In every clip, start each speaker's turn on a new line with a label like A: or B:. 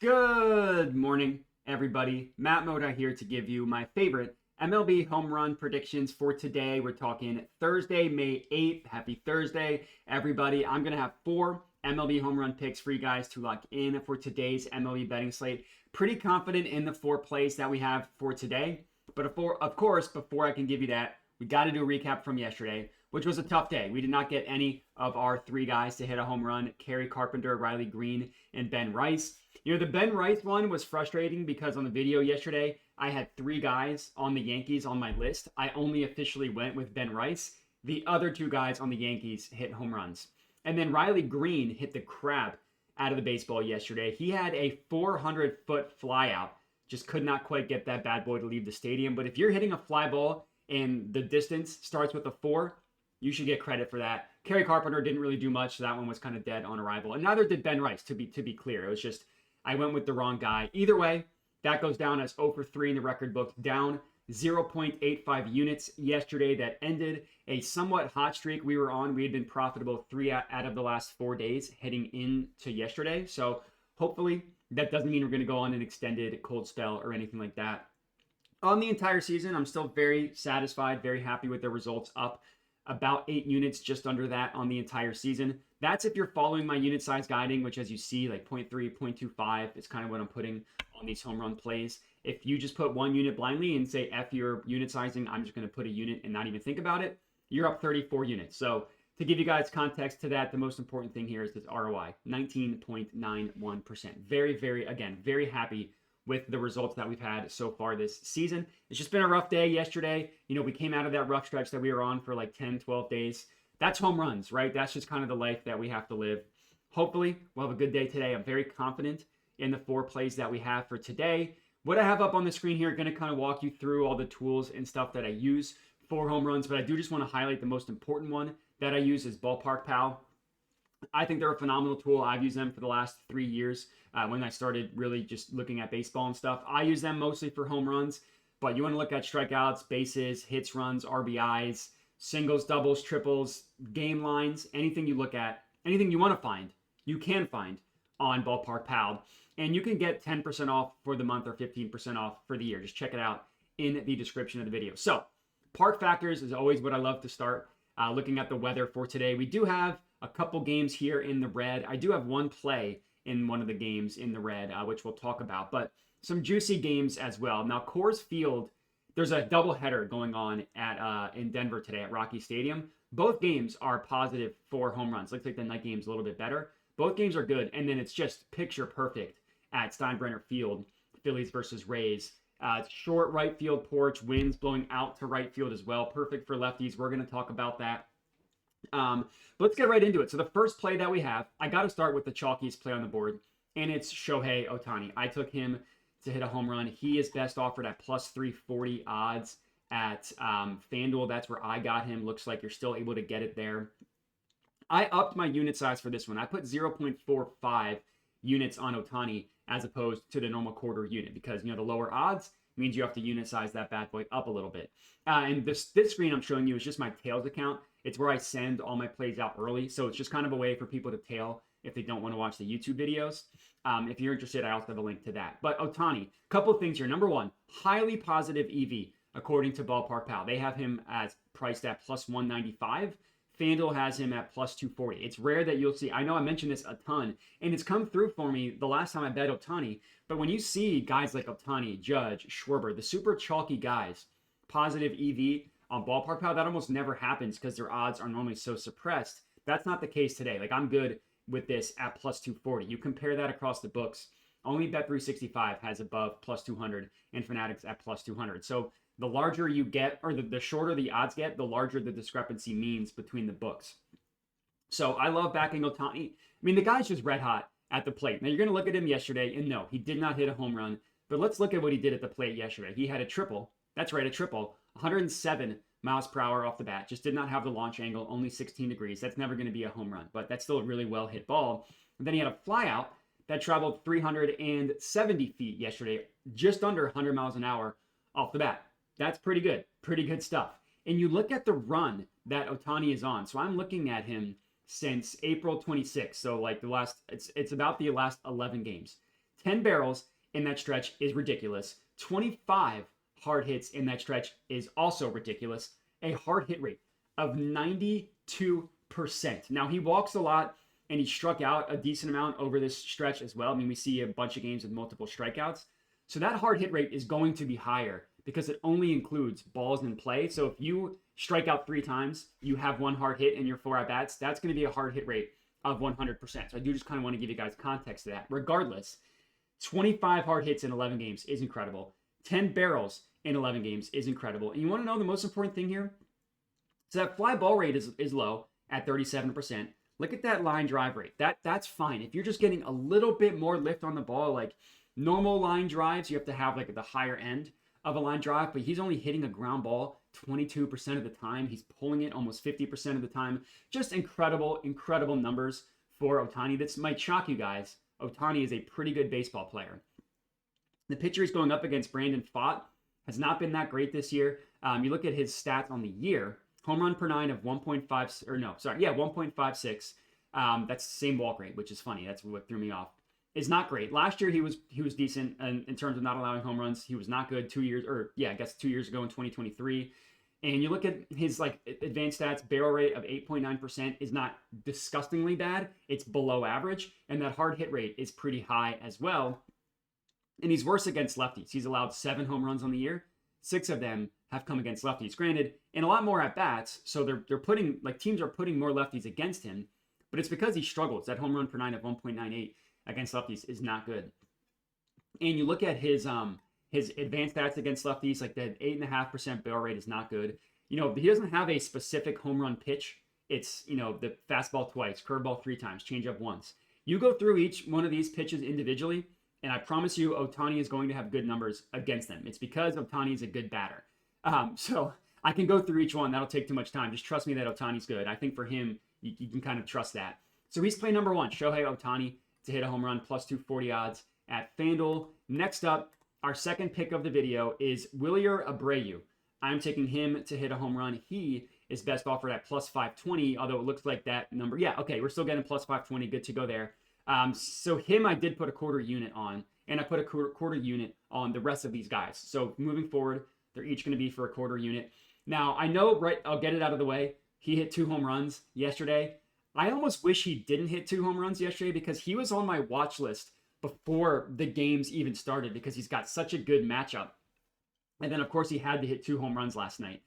A: Good morning, everybody. Matt Moda here to give you my favorite MLB home run predictions for today. We're talking Thursday, May 8th. Happy Thursday, everybody. I'm going to have 4 MLB home run picks for you guys to lock in for today's MLB betting slate. Pretty confident in the 4 plays that we have for today. But of course, before I can give you that, we got to do a recap from yesterday, which was a tough day. We did not get any of our 3 guys to hit a home run: Kerry Carpenter, Riley Green, and Ben Rice. The Ben Rice one was frustrating because on the video yesterday, I had 3 guys on the Yankees on my list. I only officially went with Ben Rice. The other 2 guys on the Yankees hit home runs. And then Riley Green hit the crap out of the baseball yesterday. He had a 400-foot flyout. Just could not quite get that bad boy to leave the stadium. But if you're hitting a fly ball and the distance starts with a 4, you should get credit for that. Kerry Carpenter didn't really do much, so that one was kind of dead on arrival. And neither did Ben Rice, to be clear. It was just I went with the wrong guy. Either way, that goes down as 0 for 3 in the record book, down 0.85 units yesterday. That ended a somewhat hot streak we were on. We had been profitable 3 out of the last 4 days heading into yesterday. So hopefully that doesn't mean we're going to go on an extended cold spell or anything like that. On the entire season, I'm still very satisfied, very happy with the results, up about 8 units, just under that on the entire season. That's if you're following my unit size guiding, which as you see, like 0.3, 0.25 is kind of what I'm putting on these home run plays. If you just put 1 unit blindly and say, F your unit sizing, I'm just going to put a unit and not even think about it, you're up 34 units. So to give you guys context to that, the most important thing here is this ROI, 19.91%. Very happy with the results that we've had so far this season. It's just been a rough day yesterday. We came out of that rough stretch that we were on for like 10, 12 days. That's home runs, right? That's just kind of the life that we have to live. Hopefully, we'll have a good day today. I'm very confident in the 4 plays that we have for today. What I have up on the screen here, going to kind of walk you through all the tools and stuff that I use for home runs, but I do just want to highlight the most important one that I use is Ballpark Pal. I think they're a phenomenal tool. I've used them for the last 3 years when I started really just looking at baseball and stuff. I use them mostly for home runs, but you want to look at strikeouts, bases, hits, runs, RBIs, singles, doubles, triples, game lines, anything you look at, anything you want to find, you can find on Ballpark Pal. And you can get 10% off for the month or 15% off for the year. Just check it out in the description of the video. So park factors is always what I love to start. Looking at the weather for today, we do have a couple games here in the red. I do have 1 play in one of the games in the red, which we'll talk about, but some juicy games as well. Now, Coors Field, there's a doubleheader going on at in Denver today at Rocky Stadium. Both games are positive for home runs. Looks like the night game's a little bit better. Both games are good, and then it's just picture perfect at Steinbrenner Field, Phillies versus Rays. Short right field porch, winds blowing out to right field as well. Perfect for lefties. We're going to talk about that. But let's get right into it. So the first play that we have, I got to start with the chalkiest play on the board, and it's Shohei Ohtani. I took him to hit a home run. He is best offered at plus 340 odds at FanDuel. That's where I got him. Looks like you're still able to get it there. I upped my unit size for this one. I put 0.45 units on Ohtani as opposed to the normal quarter unit because, the lower odds means you have to unit size that bad boy up a little bit. And this screen I'm showing you is just my tails account. It's where I send all my plays out early. So it's just kind of a way for people to tail if they don't want to watch the YouTube videos. If you're interested, I also have a link to that. But Ohtani, couple of things here. Number 1, highly positive EV, according to Ballpark Pal. They have him as priced at plus 195. FanDuel has him at plus 240. It's rare that you'll see. I know I mentioned this a ton, and it's come through for me the last time I bet Ohtani. But when you see guys like Ohtani, Judge, Schwarber, the super chalky guys, positive EV on Ballpark Pal, that almost never happens because their odds are normally so suppressed. That's not the case today. Like, I'm good with this at plus 240. You compare that across the books, only Bet365 has above plus 200 and Fanatics at plus 200. So the larger you get, or the shorter the odds get, the larger the discrepancy means between the books. So I love backing Ohtani. The guy's just red hot at the plate. Now, you're going to look at him yesterday, and no, he did not hit a home run. But let's look at what he did at the plate yesterday. He had a triple. That's right, a triple. 107 miles per hour off the bat. Just did not have the launch angle, only 16 degrees. That's never going to be a home run, but that's still a really well hit ball. And then he had a flyout that traveled 370 feet yesterday, just under 100 miles an hour off the bat. That's pretty good stuff. And you look at the run that Ohtani is on. So I'm looking at him since April 26th. So like it's about the last 11 games. 10 barrels in that stretch is ridiculous. 25 hard hits in that stretch is also ridiculous. A hard hit rate of 92%. Now, he walks a lot, and he struck out a decent amount over this stretch as well. I mean, we see a bunch of games with multiple strikeouts. So that hard hit rate is going to be higher because it only includes balls in play. So if you strike out 3 times, you have 1 hard hit in your 4 at-bats, that's going to be a hard hit rate of 100%. So I do just kind of want to give you guys context to that. Regardless, 25 hard hits in 11 games is incredible. 10 barrels in 11 games is incredible. And you want to know the most important thing here? So that fly ball rate is low at 37%. Look at that line drive rate. That's fine. If you're just getting a little bit more lift on the ball, like normal line drives, you have to have like the higher end of a line drive, but he's only hitting a ground ball 22% of the time. He's pulling it almost 50% of the time. Just incredible, incredible numbers for Ohtani. This might shock you guys. Ohtani is a pretty good baseball player. The pitcher he's going up against, Brandon Pfaadt, has not been that great this year. You look at his stats on the year, home run per 9 of 1.56. That's the same walk rate, which is funny. That's what threw me off. Is not great. Last year he was decent in terms of not allowing home runs. He was not good 2 years, or yeah, I guess 2 years ago in 2023. And you look at his like advanced stats, barrel rate of 8.9% is not disgustingly bad. It's below average, and that hard hit rate is pretty high as well. And he's worse against lefties. He's allowed 7 home runs on the year. 6 of them have come against lefties. Granted, and a lot more at bats, so they're putting like teams are putting more lefties against him, but it's because he struggles. That home run per 9 of 1.98 against lefties is not good. And you look at his advanced stats against lefties, like that 8.5% barrel rate is not good. You know, he doesn't have a specific home run pitch. It's, you know, the fastball twice, curveball 3 times, changeup once. You go through each one of these pitches individually, and I promise you Ohtani is going to have good numbers against them. It's because Ohtani is a good batter. So I can go through each one. That'll take too much time. Just trust me that Ohtani's good. I think for him, you can kind of trust that. So he's play number 1, Shohei Ohtani, to hit a home run, plus 240 odds at FanDuel. Next up, our second pick of the video is Wilyer Abreu. I'm taking him to hit a home run. He is best offered at plus 520, although it looks like that number. Yeah, okay, we're still getting plus 520. Good to go there. So him, I did put a quarter unit on, and I put a quarter unit on the rest of these guys. So moving forward, they're each going to be for a quarter unit. Now, I know, right, I'll get it out of the way. He hit 2 home runs yesterday. I almost wish he didn't hit 2 home runs yesterday because he was on my watch list before the games even started because he's got such a good matchup. And then, of course, he had to hit 2 home runs last night.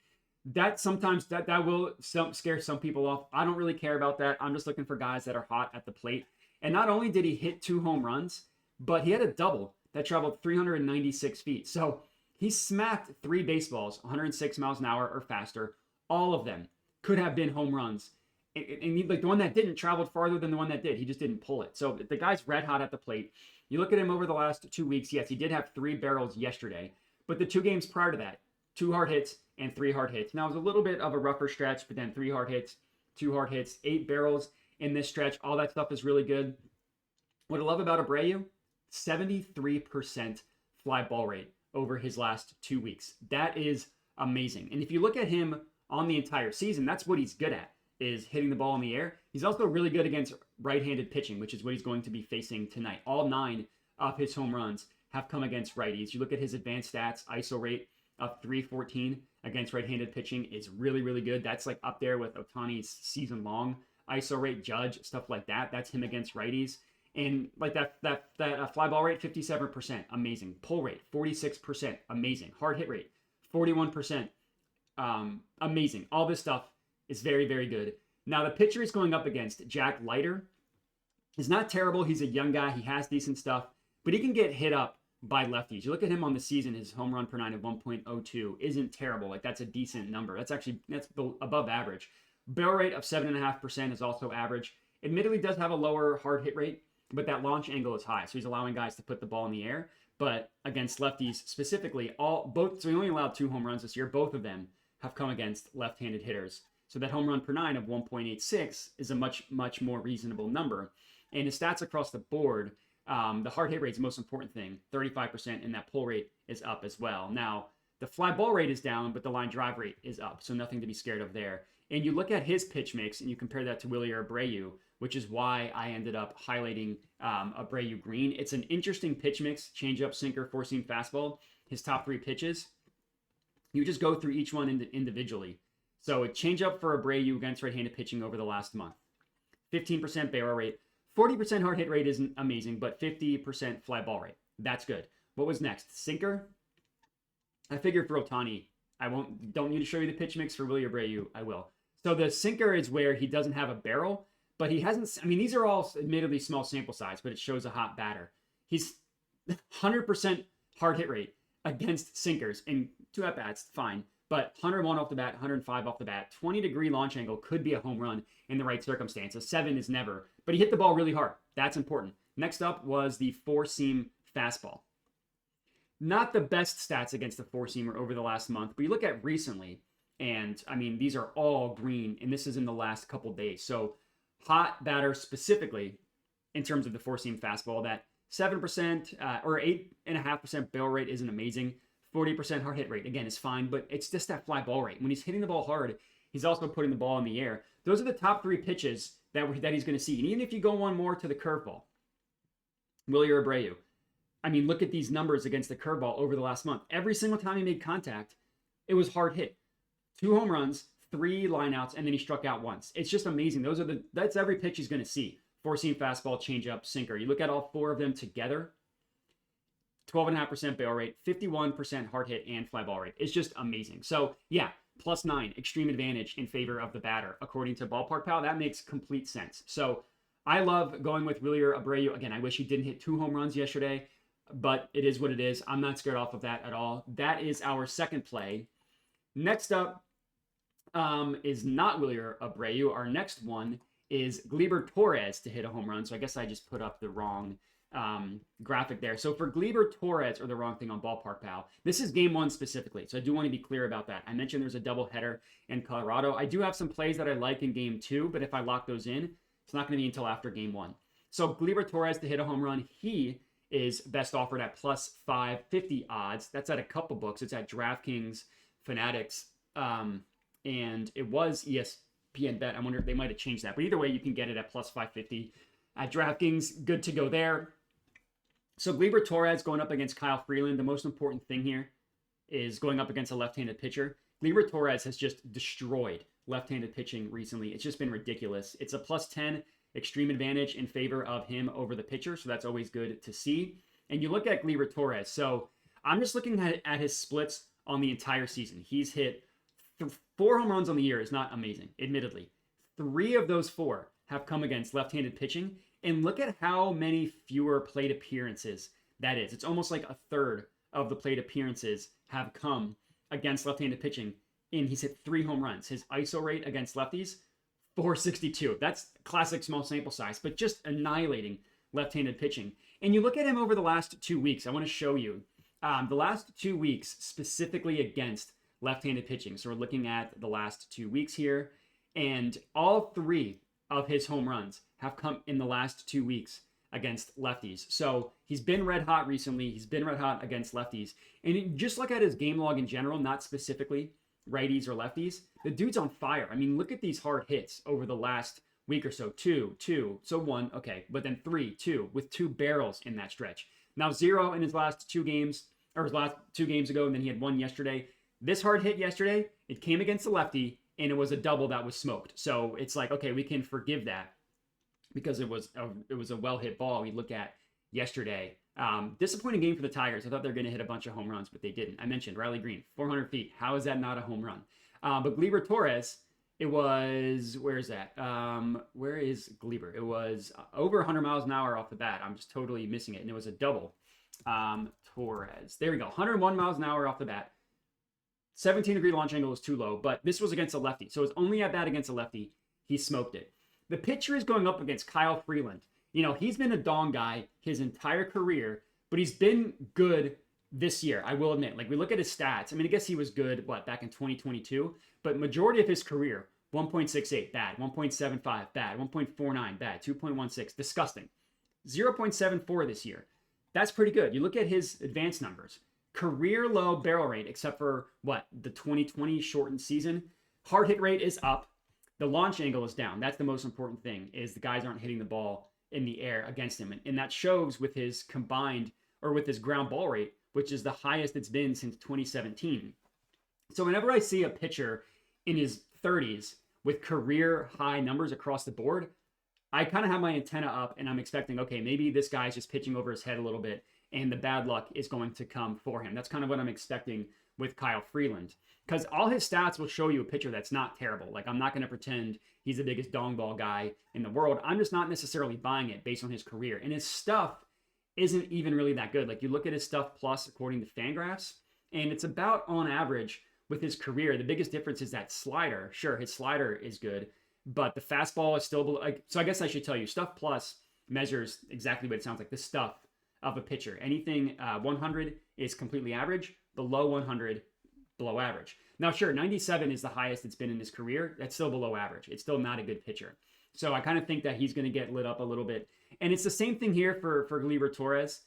A: That sometimes that will scare some people off. I don't really care about that. I'm just looking for guys that are hot at the plate. And not only did he hit 2 home runs, but he had a double that traveled 396 feet. So he smacked 3 baseballs, 106 miles an hour or faster. All of them could have been home runs. And like the one that didn't traveled farther than the one that did. He just didn't pull it. So the guy's red hot at the plate. You look at him over the last 2 weeks. Yes, he did have 3 barrels yesterday. But the 2 games prior to that, 2 hard hits and 3 hard hits. Now, it was a little bit of a rougher stretch, but then 3 hard hits, 2 hard hits, 8 barrels in this stretch. All that stuff is really good. What I love about Abreu, 73% fly ball rate over his last 2 weeks. That is amazing. And if you look at him on the entire season, that's what he's good at, is hitting the ball in the air. He's also really good against right-handed pitching, which is what he's going to be facing tonight. All 9 of his home runs have come against righties. You look at his advanced stats, ISO rate of 314 against right-handed pitching is really, really good. That's like up there with Ohtani's season-long ISO rate, Judge, stuff like that. That's him against righties. And like that fly ball rate, 57%, amazing. Pull rate, 46%, amazing. Hard hit rate, 41%, amazing. All this stuff is very, very good. Now, the pitcher is going up against Jack Leiter. He's not terrible. He's a young guy. He has decent stuff, but he can get hit up by lefties. You look at him on the season, his home run per 9 of 1.02 isn't terrible. Like, that's a decent number. That's above average. Barrel rate of 7.5% is also average. Admittedly, does have a lower hard hit rate, but that launch angle is high. So he's allowing guys to put the ball in the air. But against lefties specifically, so he only allowed 2 home runs this year. Both of them have come against left-handed hitters. So that home run per 9 of 1.86 is a much, much more reasonable number. And his stats across the board, the hard hit rate is the most important thing, 35%, and that pull rate is up as well. Now, the fly ball rate is down, but the line drive rate is up, so nothing to be scared of there. And you look at his pitch mix and you compare that to Wilyer Abreu, which is why I ended up highlighting Abreu green. It's an interesting pitch mix, changeup, sinker, four-seam fastball. His top 3 pitches. You just go through each one individually. So a changeup for Abreu against right-handed pitching over the last month. 15% barrel rate. 40% hard hit rate isn't amazing, but 50% fly ball rate. That's good. What was next? Sinker. I figured for Ohtani, don't need to show you the pitch mix for Wilyer Abreu. I will. So the sinker is where he doesn't have a barrel, but he hasn't. I mean, these are all admittedly small sample size, but it shows a hot batter. He's 100% hard hit rate against sinkers in 2 at-bats, fine. But 101 off the bat, 105 off the bat, 20-degree launch angle could be a home run in the right circumstances. 7 is never, but he hit the ball really hard. That's important. Next up was the four-seam fastball. Not the best stats against the four-seamer over the last month, but you look at recently, and I mean, these are all green, and this is in the last couple days. So hot batter specifically in terms of the four-seam fastball, that 7% or 8.5% barrel rate isn't amazing. 40% hard hit rate, again, is fine, but it's just that fly ball rate. When he's hitting the ball hard, he's also putting the ball in the air. Those are the top 3 pitches that he's going to see. And even if you go one more to the curveball, Wilyer Abreu, I mean, look at these numbers against the curveball over the last month. Every single time he made contact, it was hard hit. 2 home runs, 3 lineouts, and then he struck out once. It's just amazing. That's every pitch he's going to see. Four-seam fastball, changeup, sinker. You look at all 4 of them together, 12.5% barrel rate, 51% hard hit, and fly ball rate. It's just amazing. So yeah, +9, extreme advantage in favor of the batter. According to Ballpark Pal, that makes complete sense. So I love going with Wilyer Abreu. Again, I wish he didn't hit 2 home runs yesterday, but it is what it is. I'm not scared off of that at all. That is our second play. Next up is not Wilyer Abreu. Our next one is Gleyber Torres to hit a home run. So I guess I just put up the wrong graphic there. So for Gleyber Torres, or the wrong thing on Ballpark Pal, this is game 1 specifically. So I do want to be clear about that. I mentioned there's a doubleheader in Colorado. I do have some plays that I like in game 2, but if I lock those in, it's not going to be until after game 1. So Gleyber Torres to hit a home run, he is best offered at +550 odds. That's at a couple books. It's at DraftKings, Fanatics, and it was ESPN Bet. I wonder if they might have changed that. But either way, you can get it at +550 at DraftKings. Good to go there. So Gleyber Torres going up against Kyle Freeland. The most important thing here is going up against a left-handed pitcher. Gleyber Torres has just destroyed left-handed pitching recently. It's just been ridiculous. It's a +10 extreme advantage in favor of him over the pitcher, so that's always good to see. And you look at Gleyber Torres. So I'm just looking at his splits on the entire season. He's hit 4 home runs on the year. Is not amazing, admittedly. 3 of those 4 have come against left-handed pitching. And look at how many fewer plate appearances that is. It's almost like a third of the plate appearances have come against left-handed pitching. And he's hit 3 home runs. His ISO rate against lefties, 462. That's classic small sample size, but just annihilating left-handed pitching. And you look at him over the last 2 weeks. I want to show you the last 2 weeks specifically against left-handed pitching. So we're looking at the last 2 weeks here, and all 3 of his home runs have come in the last 2 weeks against lefties. So he's been red hot recently. He's been red hot against lefties. And just look at his game log in general, not specifically righties or lefties. The dude's on fire. I mean, look at these hard hits over the last week or so. 2, so 1, okay, but then 3, 2, with 2 barrels in that stretch. Now 0 in his last 2 games, or his last 2 games ago, and then he had 1 yesterday. This hard hit yesterday, it came against a lefty, and it was a double that was smoked. So it's like, okay, we can forgive that because it was a well-hit ball we look at yesterday. Disappointing game for the Tigers. I thought they were going to hit a bunch of home runs, but they didn't. I mentioned Riley Green, 400 feet. How is that not a home run? But Gleyber Torres, it was, where is that? Where is Gleyber? It was over 100 miles an hour off the bat. I'm just totally missing it, and it was a double. Torres. There we go. 101 miles an hour off the bat. 17-degree launch angle was too low, but this was against a lefty. So it's only at bat against a lefty. He smoked it. The pitcher is going up against Kyle Freeland. You know, he's been a dong guy his entire career, but he's been good this year, I will admit. Like, we look at his stats. I mean, I guess he was good, back in 2022? But majority of his career, 1.68, bad. 1.75, bad. 1.49, bad. 2.16, disgusting. 0.74 this year. That's pretty good. You look at his advanced numbers. Career low barrel rate, except for, the 2020 shortened season. Hard hit rate is up. The launch angle is down. That's the most important thing, is the guys aren't hitting the ball in the air against him. And that shows with his combined, or with his ground ball rate, which is the highest it's been since 2017. So whenever I see a pitcher in his 30s with career high numbers across the board, I kind of have my antenna up and I'm expecting, okay, maybe this guy's just pitching over his head a little bit and the bad luck is going to come for him. That's kind of what I'm expecting with Kyle Freeland, because all his stats will show you a pitcher that's not terrible. Like, I'm not going to pretend he's the biggest dong ball guy in the world. I'm just not necessarily buying it based on his career. And his stuff isn't even really that good. Like, you look at his stuff plus according to Fangraphs, and it's about on average with his career. The biggest difference is that slider. Sure, his slider is good, but the fastball is still below. Like, so I guess I should tell you, stuff plus measures exactly what it sounds like, the stuff of a pitcher. Anything 100 is completely average, below 100, below average. Now, sure, 97 is the highest it's been in his career. That's still below average. It's still not a good pitcher. So I kind of think that he's going to get lit up a little bit. And it's the same thing here for Gleyber Torres.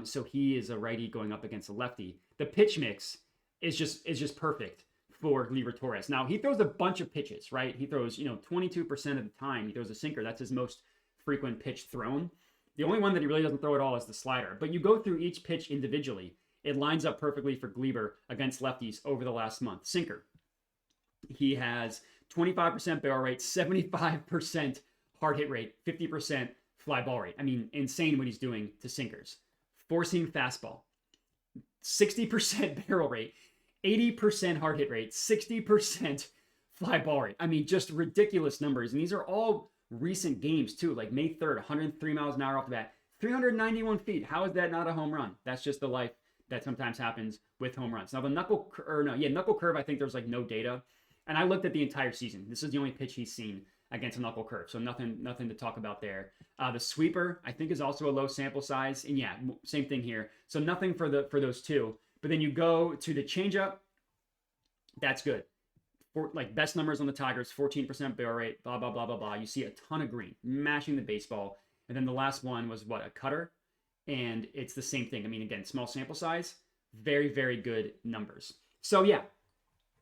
A: So he is a righty going up against a lefty. The pitch mix is just perfect for Gleyber Torres. Now, he throws a bunch of pitches, right? He throws, 22% of the time he throws a sinker. That's his most frequent pitch thrown. The only one that he really doesn't throw at all is the slider. But you go through each pitch individually. It lines up perfectly for Gleyber against lefties over the last month. Sinker. He has 25% barrel rate, 75% hard hit rate, 50% fly ball rate. I mean, insane what he's doing to sinkers. Four-seam fastball, 60% barrel rate, 80% hard hit rate, 60% fly ball rate. I mean, just ridiculous numbers. And these are all recent games too, like May 3rd, 103 miles an hour off the bat, 391 feet. How is that not a home run? That's just the life that sometimes happens with home runs. Now the knuckle curve, I think there's like no data. And I looked at the entire season. This is the only pitch he's seen against a knuckle curve. So nothing to talk about there. The sweeper, I think, is also a low sample size. And yeah, same thing here. So nothing for those two. But then you go to the changeup. That's good. Like best numbers on the Tigers, 14% barrel rate, blah, blah, blah, blah, blah. You see a ton of green, mashing the baseball. And then the last one was a cutter? And it's the same thing. I mean, again, small sample size, very, very good numbers. So yeah,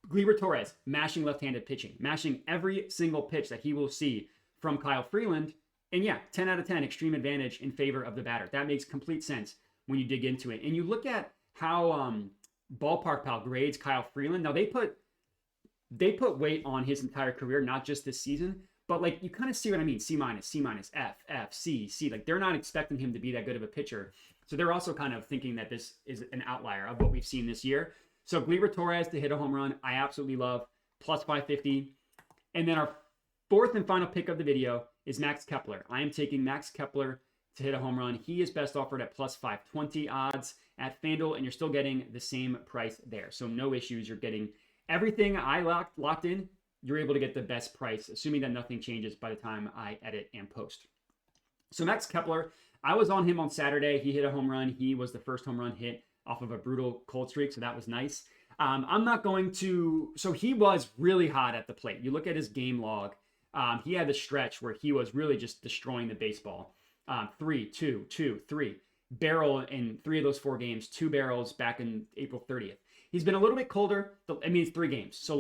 A: Gleyber Torres, mashing left-handed pitching, mashing every single pitch that he will see from Kyle Freeland. And yeah, 10 out of 10, extreme advantage in favor of the batter. That makes complete sense when you dig into it. And you look at how Ballpark Pal grades Kyle Freeland. Now, they put weight on his entire career, not just this season. But like, you kind of see what I mean. C minus, C minus, F, F, C, C. Like, they're not expecting him to be that good of a pitcher. So they're also kind of thinking that this is an outlier of what we've seen this year. So Gleyber Torres to hit a home run, I absolutely love. Plus 550. And then our fourth and final pick of the video is Max Kepler. I am taking Max Kepler to hit a home run. He is best offered at plus 520 odds at FanDuel, and you're still getting the same price there. So no issues. You're getting everything I locked in. You're able to get the best price, assuming that nothing changes by the time I edit and post. So Max Kepler, I was on him on Saturday. He hit a home run. He was the first home run hit off of a brutal cold streak, so that was nice. I'm not going to... So he was really hot at the plate. You look at his game log. He had the stretch where he was really just destroying the baseball. 3, 2, 2, 3. Barrel in 3 of those 4 games. 2 barrels back in April 30th. He's been a little bit colder. It's 3 games. So,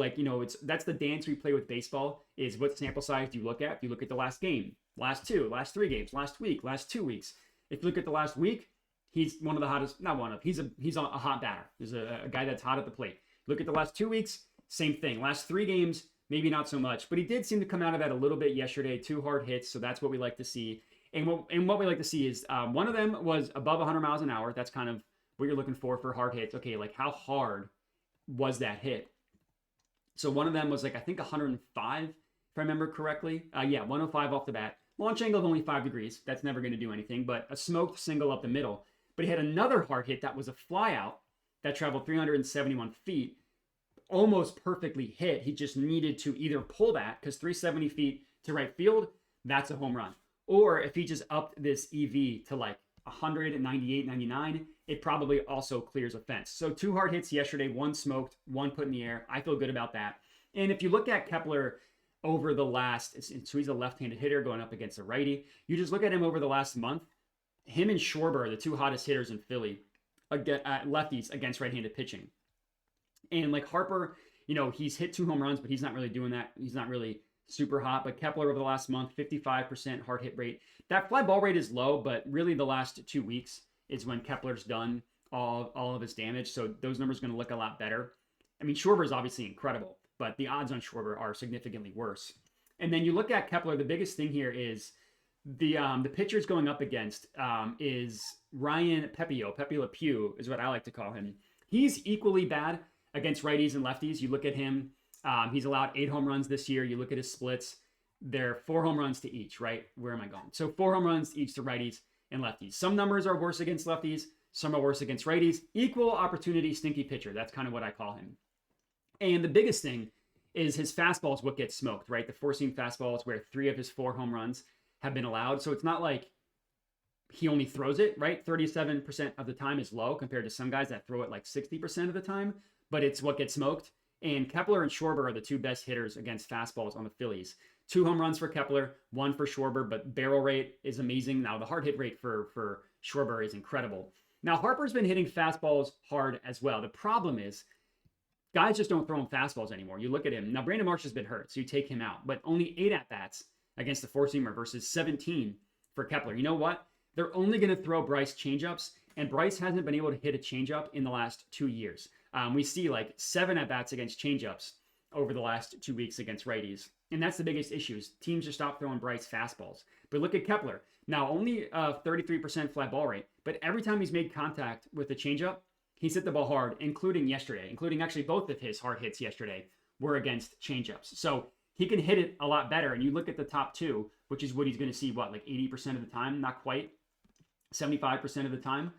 A: that's the dance we play with baseball, is what sample size do you look at? You look at the last game, last 2, last 3 games, last week, last 2 weeks. If you look at the last week, he's one of the hottest, not one of, he's a hot batter. There's a guy that's hot at the plate. Look at the last 2 weeks, same thing. Last 3 games, maybe not so much, but he did seem to come out of that a little bit yesterday. 2 hard hits, so that's what we like to see. And what we like to see is one of them was above 100 miles an hour. That's kind of what you're looking for hard hits. Okay, like how hard was that hit? So one of them was I think 105, if I remember correctly. 105 off the bat. Launch angle of only 5 degrees. That's never going to do anything, but a smoked single up the middle. But he had another hard hit that was a fly out that traveled 371 feet, almost perfectly hit. He just needed to either pull that, because 370 feet to right field, that's a home run. Or if he just upped this EV to 198, 99, it probably also clears a fence. So 2 hard hits yesterday, 1 smoked, 1 put in the air. I feel good about that. And if you look at Kepler over the last, so he's a left-handed hitter going up against a righty. You just look at him over the last month. Him and Schwarber are the 2 hottest hitters in Philly, lefties against right-handed pitching. And Harper, he's hit 2 home runs, but he's not really doing that. He's not really super hot, but Kepler over the last month, 55% hard hit rate. That fly ball rate is low, but really the last 2 weeks is when Kepler's done all of his damage. So those numbers are going to look a lot better. I mean, Schwarber is obviously incredible, but the odds on Schwarber are significantly worse. And then you look at Kepler, the biggest thing here is the pitchers going up against is Ryan Pepe Le Pew is what I like to call him. He's equally bad against righties and lefties. You look at him, he's allowed 8 home runs this year. You look at his splits, they're 4 home runs to each, right? Where am I going? So 4 home runs each to righties and lefties. Some numbers are worse against lefties, some are worse against righties. Equal opportunity stinky pitcher. That's kind of what I call him. And the biggest thing is his fastball is what gets smoked, right? The 4-seam fastball is where 3 of his 4 home runs have been allowed. So it's not like he only throws it, right? 37% of the time is low compared to some guys that throw it like 60% of the time, but it's what gets smoked. And Kepler and Schwarber are the 2 best hitters against fastballs on the Phillies. 2 home runs for Kepler, 1 for Schwarber, but barrel rate is amazing. Now the hard hit rate for Schwarber is incredible. Now Harper's been hitting fastballs hard as well. The problem is guys just don't throw him fastballs anymore. You look at him. Now Brandon Marsh has been hurt, so you take him out, but only 8 at-bats against the 4-seamer versus 17 for Kepler. You know what? They're only going to throw Bryce changeups, and Bryce hasn't been able to hit a changeup in the last 2 years. We see like 7 at-bats against changeups over the last 2 weeks against righties. And that's the biggest issue is teams just stop throwing Bryce fastballs. But look at Kepler. Now, only 33% fly ball rate, but every time he's made contact with the changeup, he's hit the ball hard, including yesterday, including actually both of his hard hits yesterday were against changeups. So he can hit it a lot better. And you look at the top 2, which is what he's going to see, what, like 80% of the time? Not quite. 75% of the time.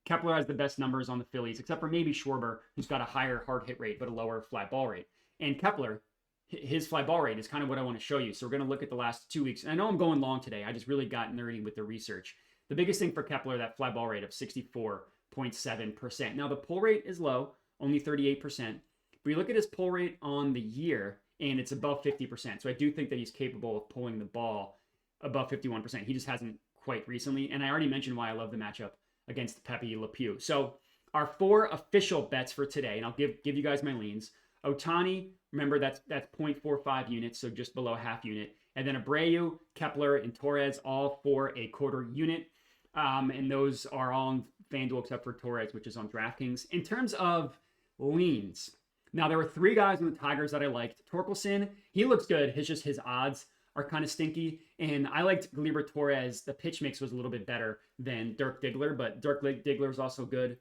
A: Kepler has the best numbers on the Phillies, except for maybe Schwarber, who's got a higher hard hit rate, but a lower fly ball rate. And Kepler, his fly ball rate is kind of what I want to show you. So we're going to look at the last 2 weeks. And I know I'm going long today. I just really got nerdy with the research. The biggest thing for Kepler, that fly ball rate of 64.7%. Now the pull rate is low, only 38%. But you look at his pull rate on the year, and it's above 50%. So I do think that he's capable of pulling the ball above 51%. He just hasn't quite recently. And I already mentioned why I love the matchup against Pepe Le Pew. So our 4 official bets for today, and I'll give you guys my leans. Ohtani, remember that's 0.45 units, so just below a half unit. And then Abreu, Kepler, and Torres, all for a quarter unit. And those are all on FanDuel except for Torres, which is on DraftKings. In terms of leans, now there were 3 guys in the Tigers that I liked. Torkelson, he looks good. His odds are kind of stinky. And I liked Gleyber Torres. The pitch mix was a little bit better than Dirk Diggler, but Dirk Diggler is also good.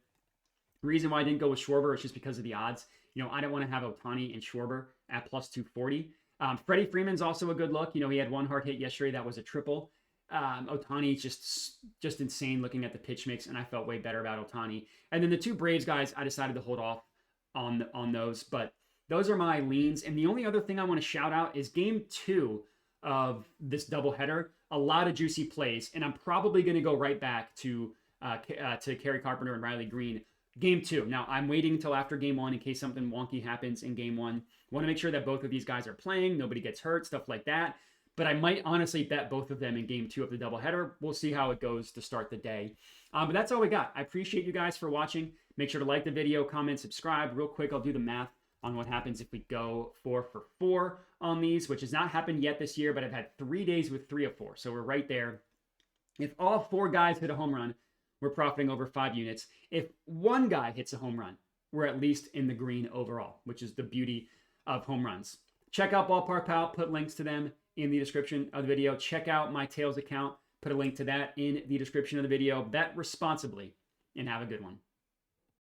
A: The reason why I didn't go with Schwarber is just because of the odds. You know, I didn't want to have Ohtani and Schwarber at plus 240. Freddie Freeman's also a good look. You know, he had 1 hard hit yesterday. That was a triple. Ohtani just insane looking at the pitch mix, and I felt way better about Ohtani. And then the 2 Braves guys, I decided to hold off on those. But those are my leans. And the only other thing I want to shout out is game 2 of this doubleheader. A lot of juicy plays, and I'm probably going to go right back to Kerry Carpenter and Riley Green. Game 2. Now, I'm waiting until after game 1 in case something wonky happens in game 1. Want to make sure that both of these guys are playing, nobody gets hurt, stuff like that. But I might honestly bet both of them in game 2 of the doubleheader. We'll see how it goes to start the day. But that's all we got. I appreciate you guys for watching. Make sure to like the video, comment, subscribe. Real quick, I'll do the math on what happens if we go 4 for 4 on these, which has not happened yet this year, but I've had 3 days with 3 of 4. So we're right there. If all 4 guys hit a home run, we're profiting over 5 units. If 1 guy hits a home run, we're at least in the green overall, which is the beauty of home runs. Check out Ballpark Pal, put links to them in the description of the video. Check out my Tails account, put a link to that in the description of the video. Bet responsibly and have a good one.